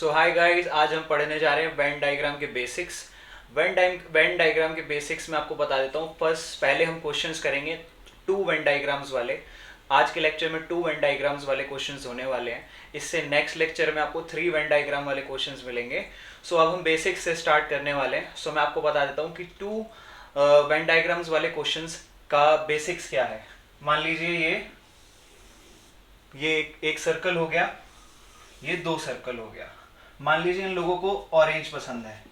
सो hi guys, आज हम पढ़ने जा रहे हैं वेन डायग्राम के बेसिक्स। वेन डायग्राम के बेसिक्स में आपको बता देता हूँ। पहले हम क्वेश्चंस करेंगे टू वेन डायग्राम्स वाले। आज के लेक्चर में टू वेन डायग्राम्स वाले क्वेश्चंस होने वाले हैं। इससे नेक्स्ट लेक्चर में आपको थ्री वेन डायग्राम वाले क्वेश्चंस मिलेंगे। सो अब हम बेसिक्स से स्टार्ट करने वाले हैं। सो मैं आपको बता देता हूँ कि टू वेन डायग्राम्स वाले क्वेश्चंस का बेसिक्स क्या है। मान लीजिए ये एक सर्कल हो गया, ये दो सर्कल हो गया। मान लीजिए इन लोगों को ऑरेंज पसंद है,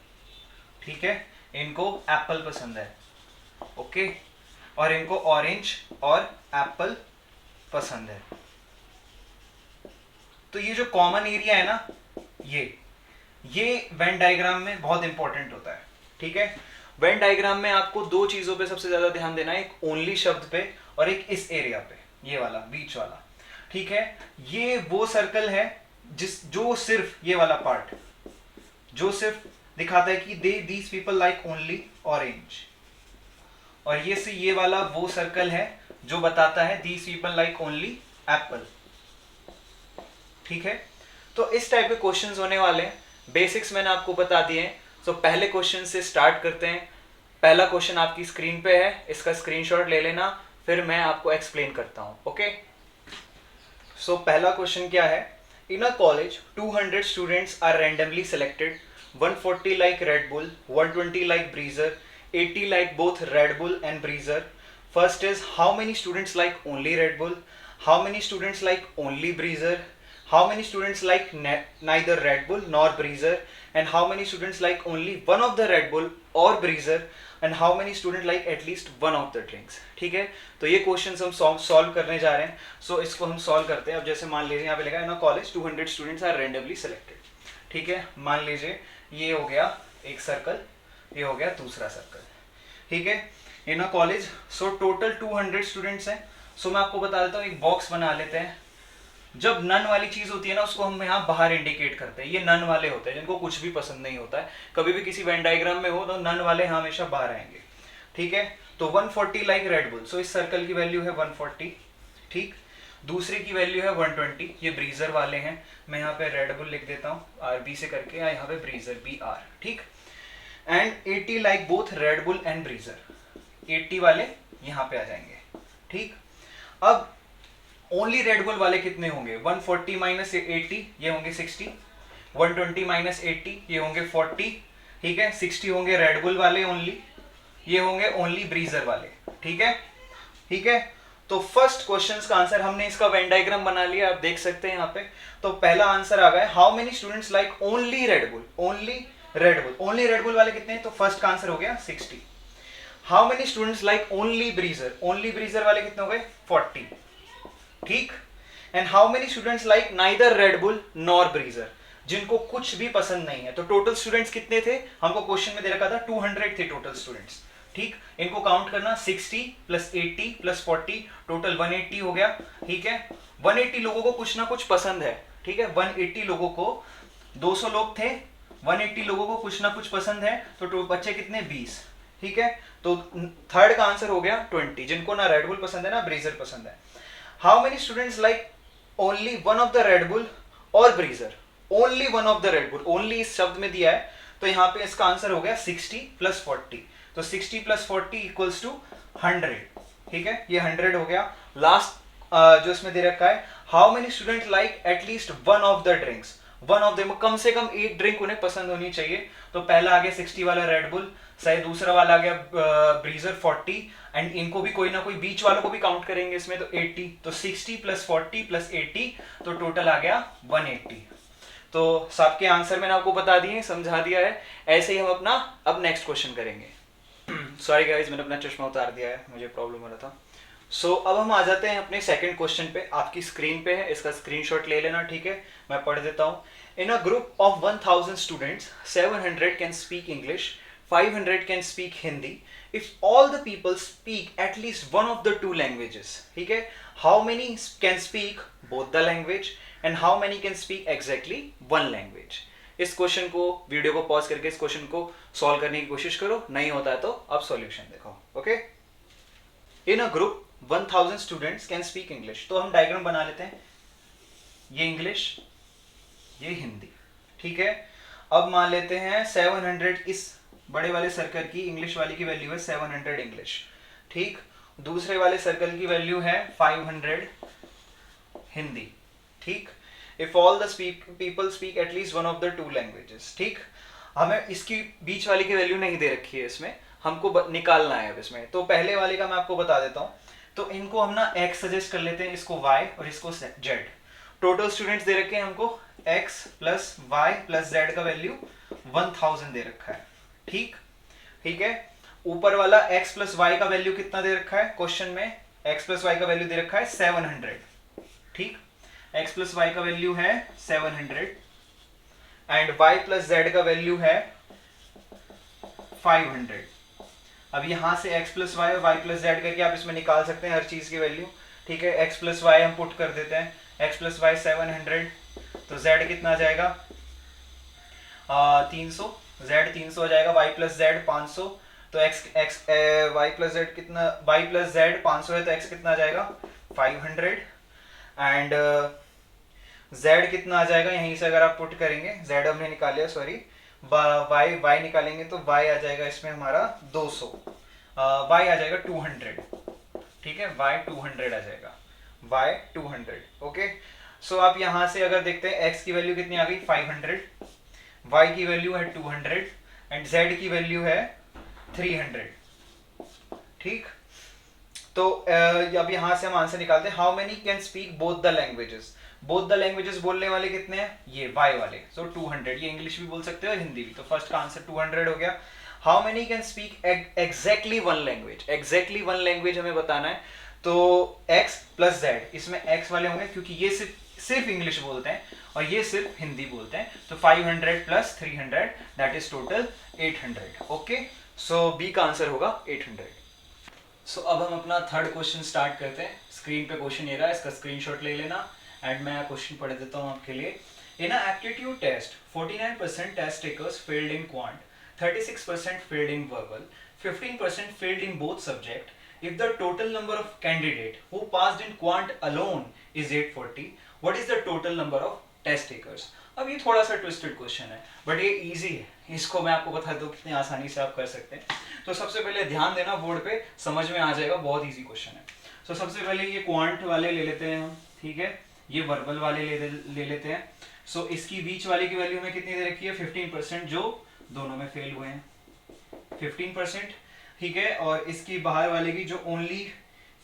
ठीक है, इनको एप्पल पसंद है, ओके, और इनको ऑरेंज और एप्पल पसंद है। तो ये जो कॉमन एरिया है ना, ये वेन डायग्राम में बहुत इंपॉर्टेंट होता है, ठीक है। वेन डायग्राम में आपको दो चीजों पे सबसे ज्यादा ध्यान देना है, एक ओनली शब्द पे और एक इस एरिया पे, ये वाला बीच वाला, ठीक है। ये वो सर्कल है जो सिर्फ ये वाला पार्ट जो सिर्फ दिखाता है कि these people like only orange, और ये वाला वो सर्कल है जो बताता है these people like only Apple, ठीक है। तो इस टाइप के क्वेश्चंस होने वाले हैं। बेसिक्स मैंने आपको बता दिए हैं। तो पहले क्वेश्चन से स्टार्ट करते हैं। पहला क्वेश्चन आपकी स्क्रीन पे है, इसका स्क्रीनशॉट ले लेना, फिर मैं आपको एक्सप्लेन करता हूं, ओके। सो पहला क्वेश्चन क्या है। In a college 200 students are randomly selected, 140 like Red Bull, 120 like Breezer, 80 like both Red Bull and Breezer. First is, how many students like only Red Bull, how many students like only Breezer, how many students like neither Red Bull nor Breezer, and how many students like only one of the Red Bull or Breezer, and how many students like at least one of the drinks, ठीक है। तो ये questions हम solve करने जा रहे हैं। सो इसको हम सॉल्व करते हैं। अब जैसे मान लीजिए यहाँ पे लिखा है, in a college 200 students are randomly selected, ठीक है। मान लीजिए ये हो गया एक सर्कल, ये हो गया दूसरा सर्कल, ठीक है। In a college, so total 200 students हैं। सो मैं आपको बता देता हूँ, एक बॉक्स बना लेते हैं। जब नन वाली चीज होती है ना, उसको हम यहाँ बाहर इंडिकेट करते हैं। ये नन वाले होते हैं जिनको कुछ भी पसंद नहीं होता है। कभी भी किसी वेन डायग्राम में हो तो नन वाले हमेशा बाहर आएंगे, ठीक है। तो 140 लाइक रेड बुल, सो इस सर्कल की वैल्यू है 140, ठीक। दूसरे की वैल्यू है 120, ये ब्रीजर वाले हैं। मैं यहाँ पे रेड बुल लिख देता हूँ RB से करके, यहाँ पे ब्रीजर BR, ठीक। And 80 like both red bull and ब्रीजर, 80 वाले यहाँ पे आ जाएंगे, ठीक। अब ओनली रेड बुल वाले कितने होंगे, 140 माइनस 80, ये होंगे 60, 120 माइनस 80, ये होंगे 40, ठीक है। 60 होंगे रेड बुल वाले ओनली, ये होंगे ओनली ब्रीजर वाले, ठीक है, ठीक है। तो फर्स्ट क्वेश्चन का आंसर, हमने इसका वेन डायग्राम बना लिया, आप देख सकते हैं यहाँ पे। तो पहला आंसर आ गया, how many students like only red Bull, only red Bull, only red bull वाले कितने हैं, तो फर्स्ट का आंसर हो गया 60। How many students like only ब्रीजर, only ब्रीजर वाले कितने हो गए 40, ठीक। And how many students like neither red bull nor ब्रीजर, जिनको कुछ भी पसंद नहीं है। तो टोटल स्टूडेंट्स कितने थे, हमको क्वेश्चन में दे रखा था 200 थे टोटल स्टूडेंट्स, ठीक। इनको काउंट करना, 60 प्लस 80 प्लस 40, टोटल 180 हो गया, ठीक है। 180 लोगों को कुछ ना कुछ पसंद है, ठीक है। 180 लोगों को, 200 लोग थे, 180 लोगों को कुछ ना कुछ पसंद है, तो बच्चे कितने 20, ठीक है। तो थर्ड का आंसर हो गया 20, जिनको ना रेड बुल पसंद है ना ब्रीजर पसंद है। How many students like only one of the Red Bull और Breezer, only one of the Red Bull, only इस शब्द में दिया है, तो यहाँ पे इसका आंसर हो गया 60 प्लस 40, तो 60 प्लस 40 इक्वल्स टू 100, ठीक है, ये 100 हो गया। लास्ट जो इसमें दे रखा है, how many student like at least one of the drinks, one of the, कम से कम एक ड्रिंक उन्हें पसंद होनी चाहिए। तो पहला आ गया 60 वाला रेड बुल, सही, दूसरा वाला आ गया ब्रीजर 40, एंड इनको भी कोई ना कोई बीच वालों को भी काउंट करेंगे इसमें, तो 80, तो 60 प्लस 40 प्लस 80, तो टोटल आ गया 180। तो सबके आंसर मैंने आपको बता दिए, समझा दिया है। ऐसे ही हम अपना अब नेक्स्ट क्वेश्चन करेंगे। सॉरी गाइज, मैंने अपना चश्मा उतार दिया है, मुझे प्रॉब्लम हो रहा था। सो अब हम आ जाते हैं अपने सेकंड क्वेश्चन पे। आपकी स्क्रीन पे है, इसका स्क्रीनशॉट ले लेना, ठीक है। मैं पढ़ देता हूँ। In a group of 1000 students, 700 can speak English, 500 can speak Hindi. If all the people speak at least one of the two languages, ठीक है, how many can speak both the language and how many can speak exactly one language. इस question को, video को pause करके इस question को solve करने की कोशिश करो, नहीं होता है तो आप सॉल्यूशन देखो, okay. In a group 1000 students can speak English, तो हम डायग्राम बना लेते हैं। ये इंग्लिश, ये हिंदी, ठीक है। अब मान लेते हैं 700, इस बड़े वाले सर्कल की इंग्लिश वाली की वैल्यू है 700 इंग्लिश, ठीक। दूसरे वाले सर्कल की वैल्यू है 500 हिंदी, ठीक। If all the people speak at least one of the two languages, ठीक। हमें इसकी बीच वाली की वैल्यू नहीं दे रखी है इसमें, हमको निकालना है अब इसमें। तो पहले वाले का मैं आपको बता देता हूँ। तो इनको हम ना x सजेस्ट कर लेते हैं, इसको y और इसको z। टोटल स्टूडेंट्स दे रखे हैं हमको x plus y plus z का वैल्यू 1000 दे रखा है, ठीक। ठीक है। ऊपर वाला x प्लस y का वैल्यू कितना दे रखा है क्वेश्चन में, x प्लस y का वैल्यू दे रखा है 700, ठीक। x प्लस y का वैल्यू है 700 एंड y प्लस z का वैल्यू है 500। अब यहां से x प्लस वाई और y प्लस जेड करके आप इसमें निकाल सकते हैं हर चीज की वैल्यू, ठीक है। x प्लस वाई हम पुट कर देते हैं, x प्लस वाई 700, तो z कितना आ जाएगा 300, z 300 आ जाएगा, y प्लस जेड 500, तो y प्लस जेड कितना, y प्लस जेड 500 है तो x कितना आ जाएगा 500 एंड z कितना आ जाएगा, यहीं से अगर आप पुट करेंगे, z हमने निकाल लिया सॉरी, y निकालेंगे तो y आ जाएगा इसमें हमारा 200, y आ जाएगा 200, ठीक है। y 200 आ जाएगा, y 200, ओके। सो आप यहां से अगर देखते हैं x की वैल्यू कितनी आ गई 500, y की वैल्यू है 200 एंड z की वैल्यू है 300, ठीक। तो अब यहां से हम आंसर निकालते हैं, how many can speak both the languages. Both the languages बोलने वाले कितने हैं, ये y वाले, सो 200, ये इंग्लिश भी बोल सकते हो और हिंदी भी, तो फर्स्ट का आंसर 200 हो गया। How many can speak exactly one language, exactly one language हमें बताना है, तो x प्लस z, इसमें x वाले होंगे क्योंकि ये सिर्फ इंग्लिश बोलते हैं और ये सिर्फ हिंदी बोलते हैं, तो 500 plus 300 that is total 800, okay. So b का आंसर होगा 800। सो अब हम अपना थर्ड क्वेश्चन स्टार्ट करते हैं। स्क्रीन पे क्वेश्चन ये रहा है, इसका स्क्रीनशॉट ले लेना एंड मैं क्वेश्चन पढ़ देता हूँ आपके लिए। In a aptitude test 49% test takers failed in quant, 36% failed in verbal, 15% failed in both subject. If the total number of candidate who passed in quant alone is 840, what is the total number of test takers? अब ये थोड़ा सा twisted question है but ये easy है, इसको मैं आपको बता दूं कितनी आसानी से आप कर सकते हैं। तो सबसे पहले ध्यान देना, बोर्ड पे समझ में आ जाएगा, बहुत इजी क्वेश्चन है। तो सबसे पहले ये क्वांट वाले ले लेते हैं हम, ठीक है। ये वर्बल वाले ले लेते हैं। सो इसकी बीच वाले की वैल्यू में कितनी दे रखी है 15%, जो दोनों में फेल हुए हैं 15%, ठीक है। और इसकी बाहर वाले की जो ओनली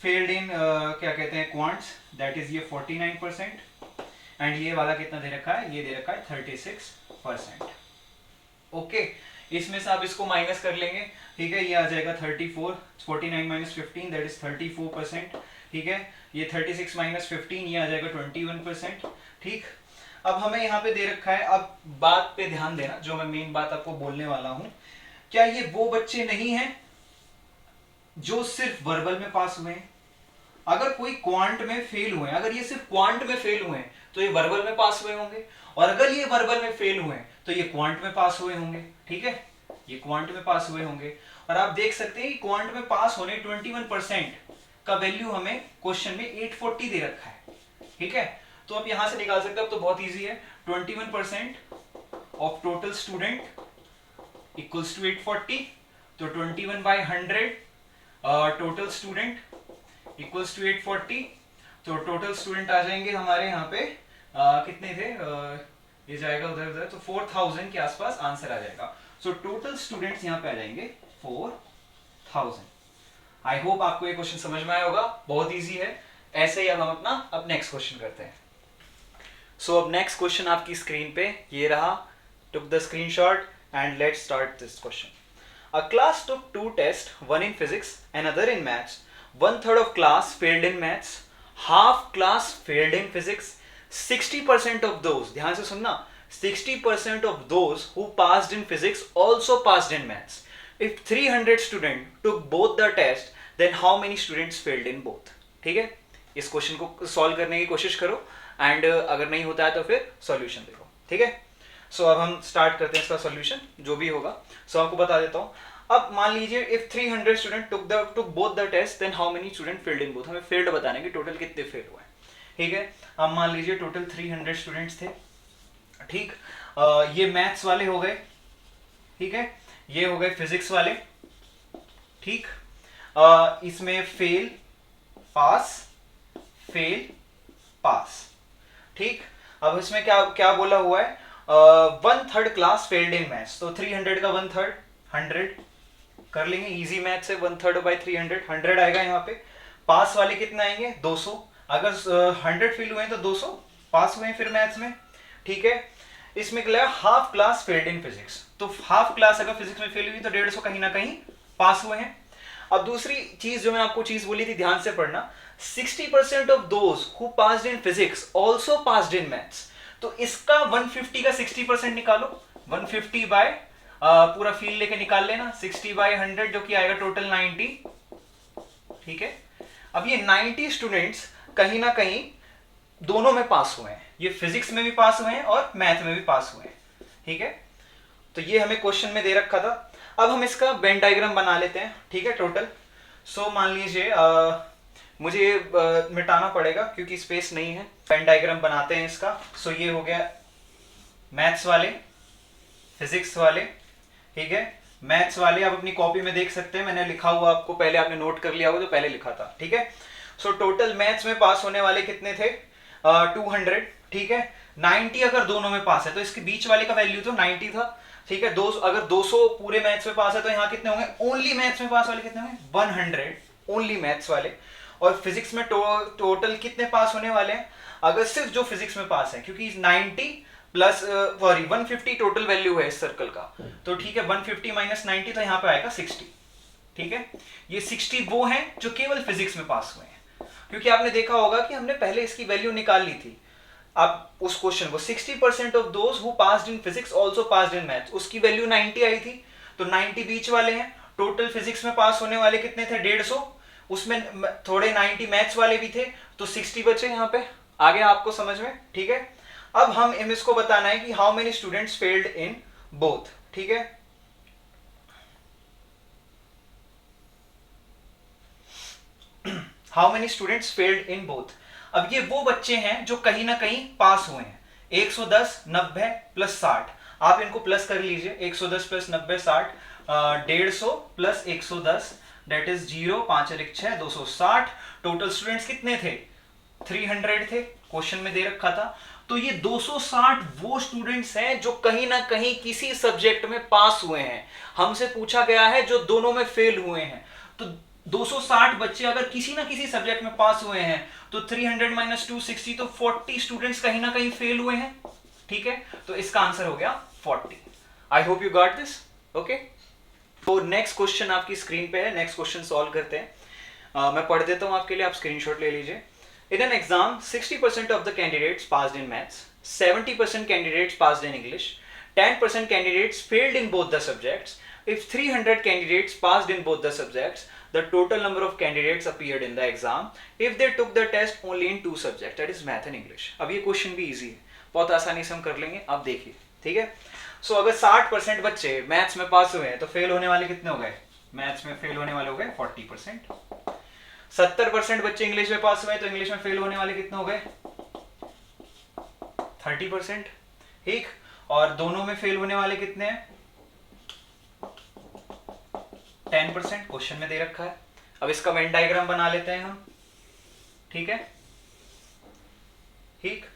फेल्ड इन क्या कहते हैं क्वांट्स, दैट इज ये 49% एंड ये वाला कितना दे रखा है, ये दे रखा है 36%, ओके। इसमें से आप इसको माइनस कर लेंगे, ठीक है। ये आ जाएगा 34, 49 माइनस 15 दैट इज 34%, ठीक है। ये 36 माइनस 15 ये आ जाएगा 21%, ठीक। अब हमें यहाँ पे दे रखा है, अब बात पे ध्यान देना, जो मैं मेन बात आपको बोलने वाला हूं, क्या ये वो बच्चे नहीं हैं जो सिर्फ वर्बल में पास हुए हैं? अगर कोई क्वांट में फेल हुए हैं, अगर ये सिर्फ क्वांट में फेल हुए हैं तो ये वर्बल में पास हुए होंगे, और अगर ये वर्बल में फेल हुए हैं तो ये क्वांट में पास हुए होंगे, ठीक है। ये क्वांट में पास हुए होंगे, और आप देख सकते हैं क्वांट में पास होने 21% का वैल्यू हमें क्वेश्चन में 840 दे रखा है, ठीक है। तो आप यहां से निकाल सकते हैं, अब तो बहुत इजी है। 21% of total student equals to 840, तो 21/100 टोटल स्टूडेंट इक्वल्स टू 840, तो टोटल स्टूडेंट आ जाएंगे हमारे यहाँ पे कितने थे, ये जाएगा उधर उधर, तो 4000 के आसपास आंसर आ जाएगा। सो टोटल स्टूडेंट्स यहाँ पे आ जाएंगे 4000। आई होप आपको ये क्वेश्चन समझ में आया होगा, बहुत इजी है। ऐसे ही अब हम अपना अब नेक्स्ट क्वेश्चन करते हैं। सो अब नेक्स्ट क्वेश्चन आपकी स्क्रीन पे ये रहा, took the screenshot and let's start this question. A class took 2 tests, one in physics, another in maths. 1/3 of class failed in maths, half class failed in physics. 60% of those, ध्यान से सुनना, 60% of those who passed in physics also passed in maths. If 300 students took both the test, then how many students failed in both? ठीक है, इस question को solve करने की कोशिश करो एंड अगर नहीं होता है तो फिर सॉल्यूशन देखो, ठीक है। सो अब हम स्टार्ट करते हैं इसका सॉल्यूशन, जो भी होगा। सो आपको बता देता हूं। अब मान लीजिए if 300 student took both the test, then how many student failed in both. हमें फेल्ड बताने की टोटल कितने फेल हुए, ठीक है। अब मान लीजिए टोटल 300 स्टूडेंट्स थे, ठीक। ये मैथ्स वाले हो गए, ठीक है, ये हो गए फिजिक्स वाले, ठीक। इसमें फेल पास फेल पास, ठीक। अब इसमें क्या क्या बोला हुआ है, 1/3 क्लास फेल्ड इन मैथ्स, तो 300 का 1/3 100 कर लेंगे, इजी मैथ से 1/3 बाई 300 100 आएगा यहाँ पे। पास वाले कितने आएंगे 200, अगर 100 फेल हुए हैं तो 200 पास हुए हैं फिर मैथ्स में, ठीक है। इसमें क्या half class failed in physics, तो हाफ क्लास अगर फिजिक्स में फेल हुई तो 150 कहीं ना कहीं पास हुए हैं। अब दूसरी चीज जो मैं आपको चीज बोली थी, ध्यान से पढ़ना, 60% of those who passed in physics also passed in maths, तो इसका 150 का 60% निकालो, 150 बाय पूरा फील्ड लेके निकाल लेना, 60/100 जो कि आएगा टोटल 90, ठीक है। अब ये 90 स्टूडेंट्स कहीं ना कहीं दोनों में पास हुए हैं, ये फिजिक्स में भी पास हुए हैं और मैथ में भी पास हुए हैं, ठीक है। तो ये हमें क्वेश्चन में दे रखा था। अब हम इसका वेन डायग्राम बना लेते हैं, ठीक है, टोटल। सो मान लीजिए मुझे मिटाना पड़ेगा क्योंकि स्पेस नहीं है, वेन डायग्राम बनाते हैं इसका। सो ये हो गया मैथ्स वाले, फिजिक्स वाले, ठीक है, मैथ्स वाले आप अपनी कॉपी में देख सकते हैं, मैंने लिखा हुआ आपको, पहले आपने नोट कर लिया होगा जो पहले लिखा था, ठीक है। सो टोटल मैथ्स में पास होने वाले कितने थे, 200, ठीक है। 90 अगर दोनों में पास है तो इसके बीच वाले का वैल्यू तो 90 था, ठीक है। अगर 200 पूरे मैथ्स में पास है तो यहाँ कितने होंगे, ओनली मैथ्स में पास वाले कितने होंगे 100, ओनली मैथ्स वाले। और फिजिक्स में टोटल कितने पास होने वाले हैं, अगर सिर्फ जो फिजिक्स में पास है, क्योंकि 90 प्लस सॉरी 150 टोटल वैल्यू है इस सर्कल का, तो ठीक है 150 माइनस 90 तो यहाँ पे आएगा 60, ठीक है। ये 60 वो हैं जो केवल फिजिक्स में पास हुए हैं, क्योंकि आपने देखा होगा कि हमने पहले इसकी वैल्यू निकाल ली थी। आप उस क्वेश्चन को 60% of those who passed in physics also passed in maths, उसकी वैल्यू 90 आई थी, तो 90 बीच वाले हैं। टोटल फिजिक्स में पास होने वाले कितने थे 150, उसमें थोड़े 90 मैथ्स वाले भी थे, तो 60 बचे यहाँ पे। आ गया आपको समझ में, ठीक है। अब हम इसको बताना है कि how many students failed in both, ठीक है। How many students failed in both, अब ये वो बच्चे हैं जो कहीं ना कहीं पास हुए हैं। 110 90 प्लस 60, आप इनको प्लस कर लीजिए, 110 प्लस 90 60, 150 प्लस 110 दैट इज 0, 5 और 1 6 260। टोटल स्टूडेंट्स कितने थे 300 थे, क्वेश्चन में दे रखा था। तो ये 260 वो स्टूडेंट्स हैं जो कहीं ना कहीं किसी सब्जेक्ट में पास हुए हैं। हमसे पूछा गया है जो दोनों में फेल हुए हैं, तो 260 बच्चे अगर किसी ना किसी सब्जेक्ट में पास हुए हैं तो 300 माइनस 260, तो 40 स्टूडेंट्स कहीं ना कहीं फेल हुए हैं, ठीक है। तो इसका आंसर हो गया 40। आई hope you got this, okay. तो नेक्स्ट क्वेश्चन आपकी स्क्रीन पे है, नेक्स्ट क्वेश्चन सॉल्व करते हैं। मैं पढ़ देता हूं आपके लिए, आप स्क्रीनशॉट ले लीजिए। In an exam, 60% of the candidates passed in maths, 70% candidates passed in English, 10% candidates failed in both the subjects. If 300 candidates passed in both the subjects, the total number of candidates appeared in the exam if they took the test only in 2 subjects, that is math and English. अब ये question भी easy है, बहुत आसानी से हम कर लेंगे, आप देखिए, ठीक है। सो अगर 60% बच्चे मैथ्स में पास हुए हैं तो फेल होने वाले कितने हो गए, मैथ्स में फेल होने वाले हो गए 40%। 70% बच्चे इंग्लिश में पास हुए तो इंग्लिश में फेल होने वाले कितने हो गए 30%, ठीक। और दोनों में फेल होने वाले कितने हैं 10%, क्वेश्चन में दे रखा है। अब इसका वेन डायग्राम बना लेते हैं हम, ठीक है, ठीक।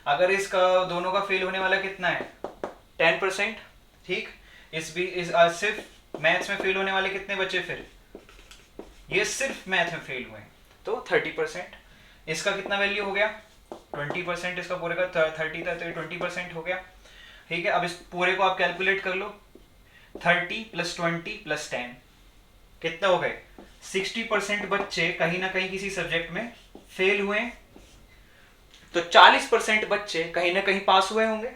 अगर इसका दोनों का फेल होने वाला कितना है 10%, ठीक। सिर्फ मैथ्स में फेल होने वाले कितने बच्चे, फिर ये सिर्फ मैथ में फेल हुए तो 30%। इसका कितना वैल्यू हो गया 20%, इसका पूरे का 30 था तो 20% हो गया, ठीक है। अब इस पूरे को आप कैलकुलेट कर लो, 30 प्लस 20 प्लस 10 कितना हो गए 60% बच्चे कहीं ना कहीं किसी सब्जेक्ट में फेल हुए, तो 40% बच्चे कहीं ना कहीं पास हुए होंगे,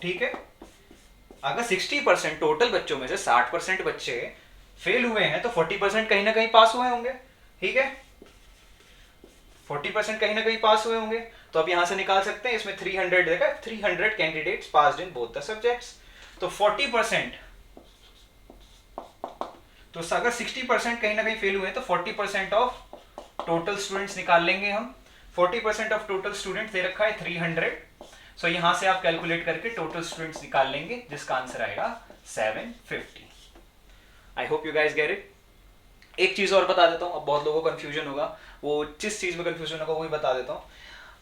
ठीक है। अगर 60% टोटल बच्चों में से 60% बच्चे फेल हुए हैं तो 40% कहीं ना कहीं पास हुए होंगे, ठीक है। 40% कहीं ना कहीं पास हुए होंगे, तो अब यहां से निकाल सकते हैं, इसमें 300 देखा, 300 candidates passed in both the subjects, तो 40%, तो अगर 60% कहीं ना कहीं फेल हुए हैं तो 40% ऑफ टोटल स्टूडेंट्स निकाल लेंगे हम। 40% ऑफ टोटल स्टूडेंट दे रखा है 300, सो यहां से आप कैलकुलेट करके टोटल स्टूडेंट्स निकाल लेंगे, जिसका आंसर आएगा 750। आई hope you guys get it. एक चीज और बता देता हूं, अब बहुत लोगों को कंफ्यूजन होगा, वो जिस चीज में कंफ्यूजन होगा वही बता देता हूं।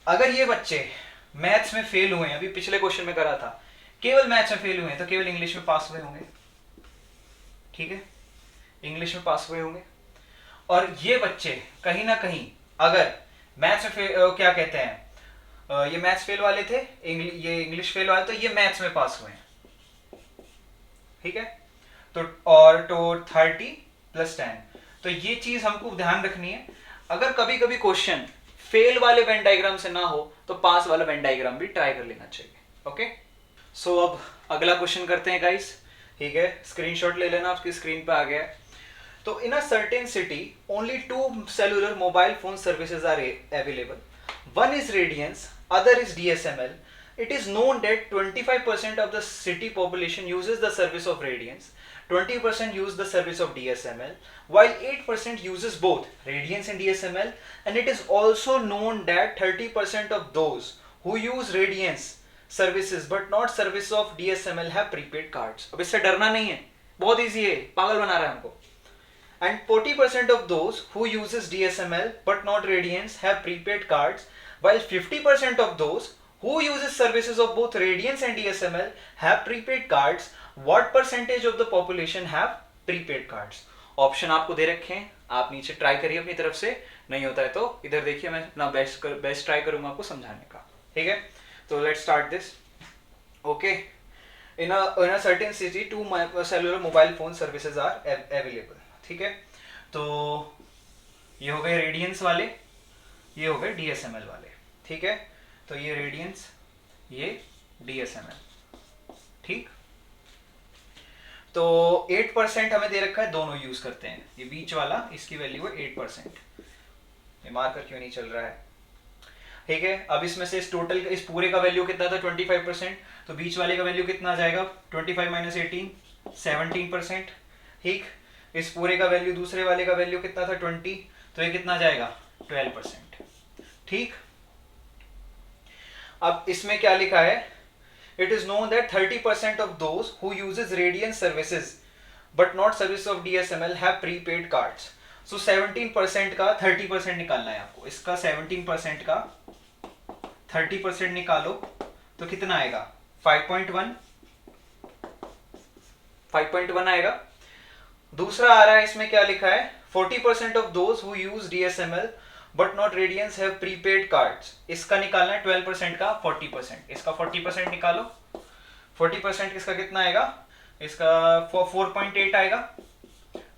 अगर ये बच्चे मैथ्स में फेल हुए हैं, अभी पिछले क्वेश्चन में करा था, केवल मैथ्स में फेल हुए हैं, तो केवल इंग्लिश में पास हुए होंगे, ठीक है, इंग्लिश में पास हुए होंगे। और ये बच्चे कहीं ना कहीं अगर मैथ्स में क्या कहते हैं, ये मैथ्स फेल वाले थे, ये इंग्लिश फेल वाले, तो ये मैथ्स में पास हुए हैं, ठीक है। तो और तो 30 + 10, तो ये चीज हमको ध्यान रखनी है। अगर कभी कभी क्वेश्चन फेल वाले वेन डायग्राम से ना हो तो पास वाला वेन डायग्राम भी ट्राई कर लेना चाहिए। ओके, सो अब अगला क्वेश्चन करते हैं गाइस, ठीक है, स्क्रीनशॉट ले लेना, आपकी स्क्रीन पे आ गया है। तो in a certain city only 2 cellular mobile phone services are available. One is Radiance, other is DSML. It is known that 25% of the city population uses the service of Radiance, 20% use the service of DSML, while 8% uses both Radiance and DSML, and it is also known that 30% of those who use Radiance services but not service of DSML have prepaid cards. अब इससे डरना नहीं है, बहुत easy है, पागल बना रहा है हमको। And 40% of those who uses DSML but not Radiance have prepaid cards, while 50% of those who uses services of both Radiance and DSML have prepaid cards. What percentage of the population have prepaid cards? Option आपको दे रखे हैं, आप नीचे try करिए अपनी तरफ से, नहीं होता है तो इधर देखिए, मैं अपना बेस्ट ट्राई करूंगा आपको समझाने का, ठीक है। तो let's start this. Okay, in a certain city 2 cellular mobile phone services are available, ठीक है। तो ये हो गए रेडियंस वाले, ये हो गए DSML वाले, ठीक है। तो ये रेडियंस, ये DSML, ठीक। तो 8% हमें दे रखा है, दोनों यूज करते हैं। ये बीच वाला, इसकी वैल्यू है 8%, ये मार्कर क्यों नहीं चल रहा है, ठीक है। अब इसमें से इस टोटल, इस पूरे का वैल्यू कितना था 25%, तो बीच वाले का वैल्यू कितना आ जाएगा 25 - 18 17%, ठीक। इस पूरे का वैल्यू, दूसरे वाले का वैल्यू कितना था 20, तो ये कितना जाएगा 12%, ठीक। अब इसमें क्या लिखा है, it is known that 30% of those who uses Radiance services but not service of DSML have prepaid cards. So 17% का 30% निकालना है आपको, इसका 17% का 30% निकालो तो कितना आएगा 5.1 आएगा। दूसरा आ रहा है, इसमें क्या लिखा है, 40% of those who use DSML but not Radiance have prepaid cards. इसका निकालना है 12% का 40%, इसका 40% निकालो, 40% इसका कितना आएगा, इसका 4.8 आएगा,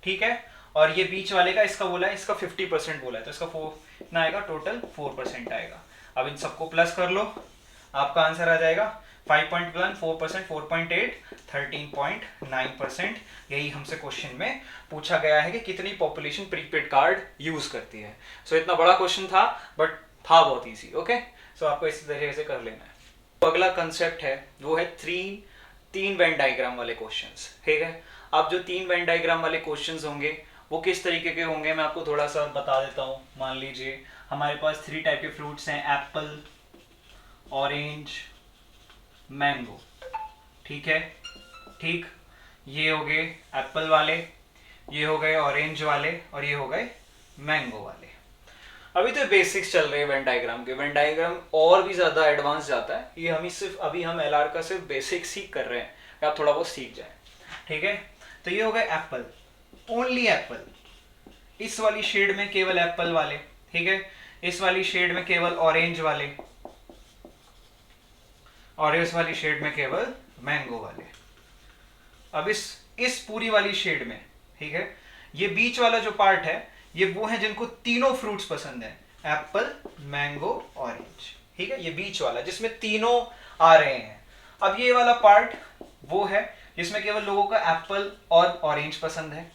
ठीक है। और ये बीच वाले का इसका बोला है, इसका 50% बोला है, तो इसका 4 कितना आएगा, टोटल 4% आएगा। अब इन सबको प्लस कर लो, आपका आंसर आ जाएगा 5.1 4%, 4.8 13.9%। यही हमसे क्वेश्चन में पूछा गया है कि कितनी पॉपुलेशन प्रीपेड कार्ड यूज करती है। सो इतना बड़ा क्वेश्चन था बट था बहुत इजी। ओके, सो आपको इसी तरीके से कर लेना है। तो अगला कंसेप्ट है वो है तीन वेन डायग्राम वाले क्वेश्चंस, ठीक है। अब जो 3 वेन डायग्राम वाले क्वेश्चंस होंगे वो किस तरीके के होंगे मैं आपको थोड़ा सा बता देता हूँ। मान लीजिए हमारे पास 3 टाइप के फ्रूट्स हैं, एप्पल, ऑरेंज, मैंगो, ठीक है, ठीक। ये हो गए एप्पल वाले, ये हो गए ऑरेंज वाले, और ये हो गए मैंगो वाले। अभी तो बेसिक्स चल रहे हैं वेन डायग्राम के, वेन डायग्राम और भी ज्यादा एडवांस जाता है। ये अभी हम LR का सिर्फ बेसिक्स ही कर रहे हैं, आप थोड़ा बहुत सीख जाए, ठीक है। तो ये हो गए एप्पल, ओनली एप्पल, इस वाली शेड में केवल एप्पल वाले, ठीक है। इस वाली शेड में केवल ऑरेंज वाले, और इस वाली शेड में केवल मैंगो वाले। अब इस पूरी वाली शेड में, ठीक है, ये बीच वाला जो पार्ट है ये वो है जिनको तीनों फ्रूट्स पसंद है, एप्पल, मैंगो, ऑरेंज, ठीक है। ये बीच वाला जिसमें तीनों आ रहे हैं। अब ये वाला पार्ट वो है जिसमें केवल लोगों का एप्पल और ऑरेंज पसंद है।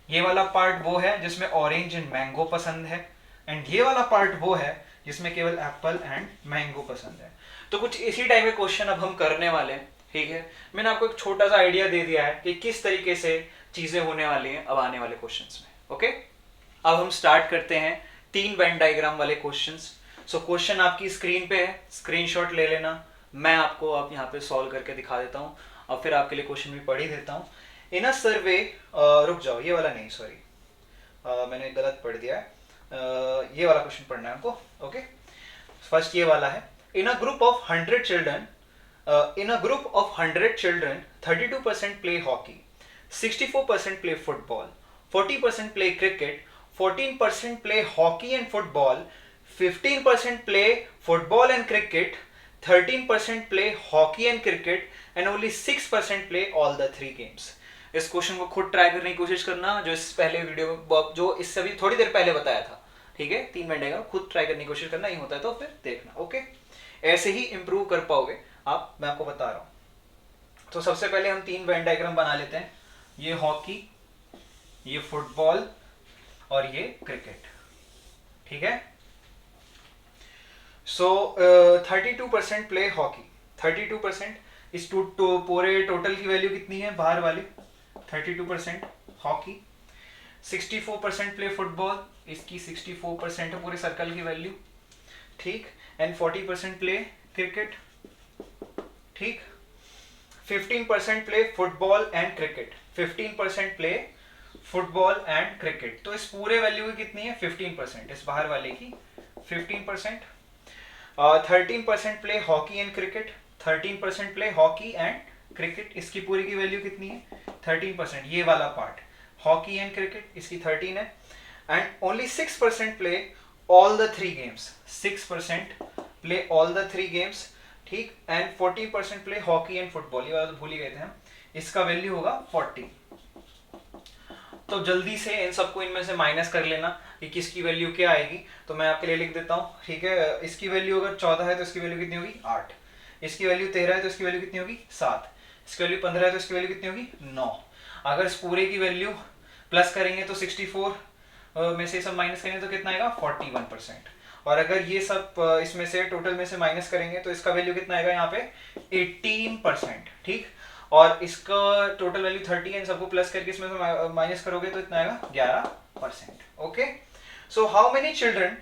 ये वाला पार्ट वो है जिसमें ऑरेंज एंड मैंगो पसंद है, एंड ये वाला पार्ट वो है जिसमें केवल एप्पल एंड मैंगो पसंद है। तो कुछ इसी टाइप के क्वेश्चन अब हम करने वाले हैं, ठीक है। मैंने आपको एक छोटा सा आइडिया दे दिया है कि किस तरीके से चीजें होने वाली हैं अब आने वाले क्वेश्चंस में। ओके, अब हम स्टार्ट करते हैं 3 वेन डायग्राम वाले क्वेश्चंस। सो क्वेश्चन आपकी स्क्रीन पे है, स्क्रीनशॉट ले लेना, मैं आपको अब यहाँ पे सॉल्व करके दिखा देता हूँ और फिर आपके लिए क्वेश्चन भी पढ़ ही देता हूँ। इन अ सर्वे, रुक जाओ, ये वाला नहीं, सॉरी, मैंने गलत पढ़ दिया है, ये वाला क्वेश्चन पढ़ना है हमको। ओके, फर्स्ट ये वाला है। In a group of 100 children, in a group of 100 children, 32% play hockey, 64% play football, 40% play cricket, 14% play hockey and football, 15% play football and cricket, 13% play hockey and cricket, and only 6% play all the three games. इस question को खुद try करने की कोशिश करना, जो इस पहले वीडियो में, जो इससे भी थोड़ी देर पहले बताया था, ठीक है, 3 मिनट का, खुद ट्राई करने की कोशिश करना, नहीं होता है तो फिर देखना। ओके, ऐसे ही इंप्रूव कर पाओगे आप, मैं आपको बता रहा हूं। तो सबसे पहले हम 3 वेन डायग्राम बना लेते हैं, ये हॉकी, ये फुटबॉल और ये क्रिकेट, ठीक है। सो 32% प्ले हॉकी, 32% इस पूरे टोटल की वैल्यू कितनी है बाहर वाली, 32% हॉकी, 64% प्ले फुटबॉल, इसकी 64% है पूरे सर्कल की वैल्यू, ठीक, एंड 40% प्ले क्रिकेट, ठीक, 15% play football and cricket, 15% play football and cricket. तो इस पूरे वैल्यू की कितनी है, 15%, इस बाहर वाले की 15%। 13% play hockey and cricket, 13% play hockey and cricket, इसकी पूरी की वैल्यू कितनी है, 13%, ये वाला पार्ट हॉकी एंड क्रिकेट, इसकी 13 है। And only 6% play all the 3 games, 6% play all the 3 games, ठीक, and 40% play hockey and football, ये वाला तो भूल ही गए थे हम, इसका वैल्यू होगा 40। तो जल्दी से इन सबको इनमें से माइनस कर लेना कि किसकी वैल्यू क्या आएगी। तो मैं आपके लिए लिख देता हूँ, ठीक है। इसकी वैल्यू अगर 14 है तो इसकी वैल्यू कितनी होगी, 8। इसकी वैल्यू 13 है तो इसकी वैल्यू कितनी होगी, 7। इसकी वैल्यू 15 है तो इसकी वैल्यू कितनी होगी, 9। अगर इस पूरे की वैल्यू प्लस करेंगे तो 64 में से सब माइनस करेंगे तो कितना आएगा, 41%। और अगर ये सब इसमें से टोटल में से माइनस करेंगे तो इसका वैल्यू कितना आएगा यहाँ पे, 18%, ठीक। और इसका टोटल वैल्यू 30 है, इन सबको प्लस करके इसमें से माइनस करोगे तो इतना आएगा 11%। Okay, so how many children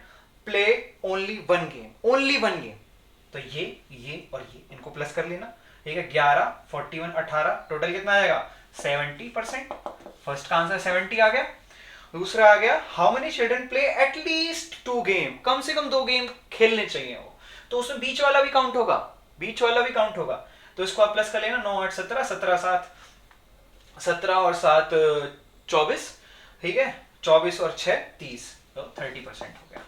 play only one game, only one game, तो ये और ये इनको प्लस कर लेना, ठीक है। 11, 41, 18, टोटल कितना आएगा, 70%। फर्स्ट का आंसर 70 आ गया। दूसरा आ गया, how many children play at least 2 game, कम से कम 2 गेम खेलने चाहिए वो, तो उसमें बीच वाला भी काउंट होगा, बीच वाला भी काउंट होगा। तो इसको आप प्लस कर लेना, 9, 8, 17, 17, 7, 17 और 7 24, ठीक है, 24 और 6 30, तो 30% हो गया,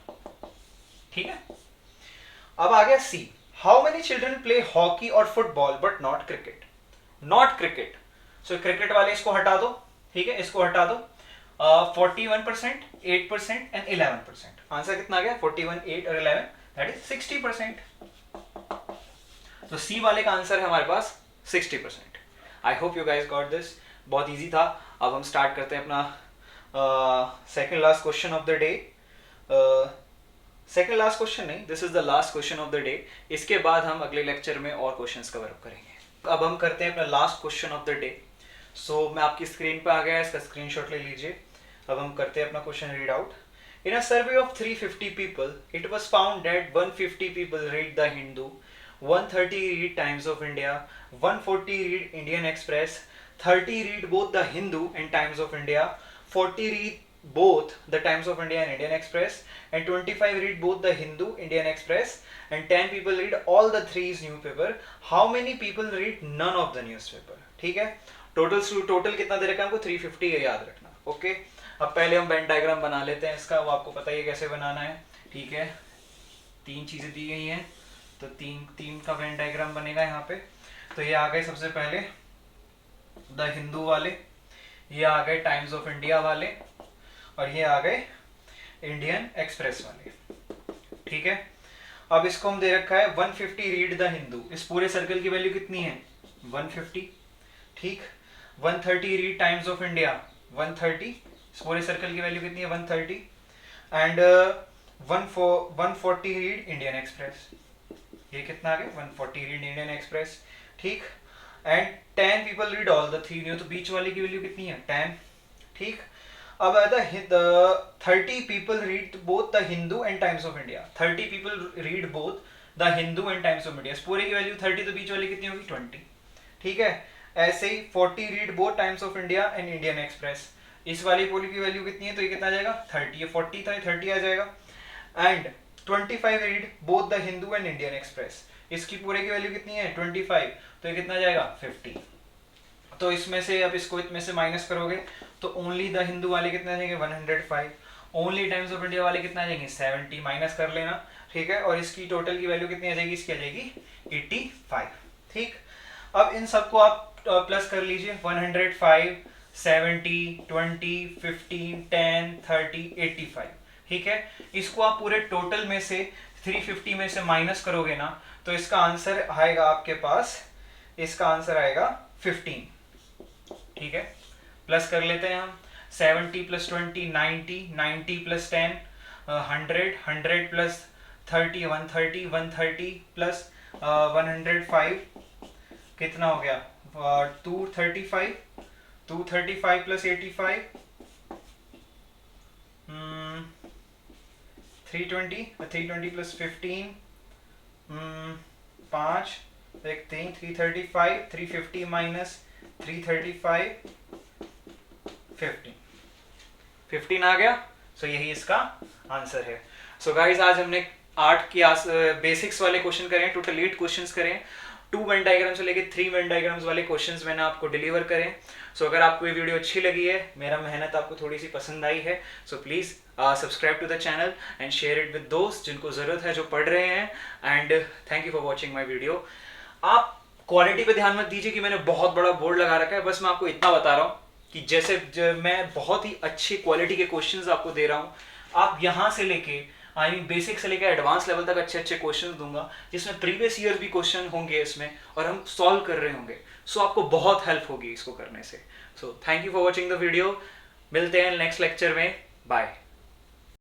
ठीक है। अब आ गया C, how many children play hockey और football but not cricket, not cricket. So cricket वाले इसको हटा दो, ठीक है, इसको हटा दो। 41%, 8% एंड 11%। आंसर कितना आ गया, 41, 8 और 11, दैट इज 60%। तो सी वाले का आंसर है हमारे पास 60%। I hope you guys got this, बहुत इजी था। अब हम स्टार्ट करते हैं अपना second last question of the day. Second last question नहीं, this is the last question of the day. इसके बाद हम अगले लेक्चर में और क्वेश्चंस कवर अप करेंगे। अब हम करते हैं अपना last question of the day. So मैं आपकी स्क्रीन पे आ गया, इसका स्क्रीनशॉट ले लीजिए। अब हम करते हैं अपना question read out. In a survey of 350 people, it was found that 150 people read the Hindu, 130 read Times of India, 140 read Indian Express, 30 read both the Hindu and Times of India, 40 read both the Times of India and Indian Express, and 25 read both the Hindu, Indian Express, and 10 people read all the three newspaper. How many people read none of the newspaper? ठीक है, total कितना दे रखा है हमको, 350 है, याद रखना। Okay, अब पहले हम वेन डायग्राम बना लेते हैं इसका, वो आपको पता ही है कैसे बनाना है, ठीक है। 3 चीजें दी गई हैं, तो तीन का वेन डायग्राम बनेगा यहाँ पे। तो ये आ गए सबसे पहले द हिंदू वाले, ये आ गए टाइम्स ऑफ इंडिया वाले, और ये आ गए इंडियन एक्सप्रेस वाले, ठीक है। अब इसको हम दे रखा है 150 रीड द हिंदू, इस पूरे सर्कल की वैल्यू कितनी है, 150, ठीक। 130 रीड टाइम्स ऑफ इंडिया, 130, इस पूरे सर्कल की वैल्यू कितनी है, 130, एंड 140 रीड इंडियन एक्सप्रेस, ये कितना आ गया, 140 रीड इंडियन एक्सप्रेस, ठीक। And 10 people read all the 3 new, तो बीच वाले की वैल्यू कितनी है, 10, ठीक। अब आता है 30 people read both the Hindu and Times of India. 30 people read both the Hindu and Times of India. इस पूरे की वैल्यू 30 तो बीच वाली कितनी होगी 20. ठीक है. ऐसे ही 40 read both Times of India and Indian Express. इस वाली पूरी की वैल्यू कितनी है तो ये कितना आ जाएगा 30. ये 40 था 30 आ जाएगा. And 25 read both the Hindu and Indian Express. इसकी पूरे की वैल्यू कितनी है 25 तो ये कितना आ जाएगा 50. तो इसमें से अब इसको इसमें से माइनस करोगे तो ओनली द हिंदू वाले कितने आ जाएंगे 105. ओनली टाइम्स ऑफ इंडिया वाले कितना आ जाएंगे 70. माइनस कर लेना. ठीक है. और इसकी टोटल की वैल्यू कितनी आ जाएगी इसकी आ जाएगी 85. ठीक. अब इन सबको आप प्लस कर लीजिए 105 70 20 15 10 30 85. ठीक है. इसको आप पूरे टोटल में से 350 में से माइनस करोगे ना तो इसका आंसर आएगा आपके पास. इसका आंसर आएगा 15. ठीक है. प्लस कर लेते हैं हम 70 प्लस 20 90 90 प्लस 10 100 100 प्लस 30 130 130 प्लस 105 कितना हो गया 235 235 प्लस 85 320 प्लस 15 5 देखते हैं 335 350 माइनस 335 15 आ गया. सो यही इसका आंसर है. सो गाइज आज हमने 8 की बेसिक्स वाले क्वेश्चन करें. टोटल 8 क्वेश्चंस करें. 2 वेन डायग्राम से लेके 3 वेन डायग्राम्स वाले क्वेश्चंस मैंने आपको डिलीवर करें. सो अगर आपको ये वीडियो अच्छी लगी है, मेरा मेहनत आपको थोड़ी सी पसंद आई है, so please subscribe to the channel and share it with दोस्त जिनको ज़रूरत है, जो पढ़ रहे हैं. And thank you for watching my video. आप क्वालिटी पे ध्यान मत दीजिए कि मैंने बहुत बड़ा बोर्ड लगा रखा है. बस मैं आपको इतना बता रहा हूँ कि जैसे मैं बहुत ही अच्छी क्वालिटी के क्वेश्चंस आपको दे रहा हूँ. आप यहाँ से लेके आई मीन बेसिक से लेकर एडवांस लेवल तक अच्छे अच्छे क्वेश्चंस दूंगा जिसमें प्रीवियस ईयर भी क्वेश्चन होंगे इसमें और हम सॉल्व कर रहे होंगे. सो आपको बहुत हेल्प होगी इसको करने से. So thank you for watching the video. मिलते हैं नेक्स्ट लेक्चर में. बाय.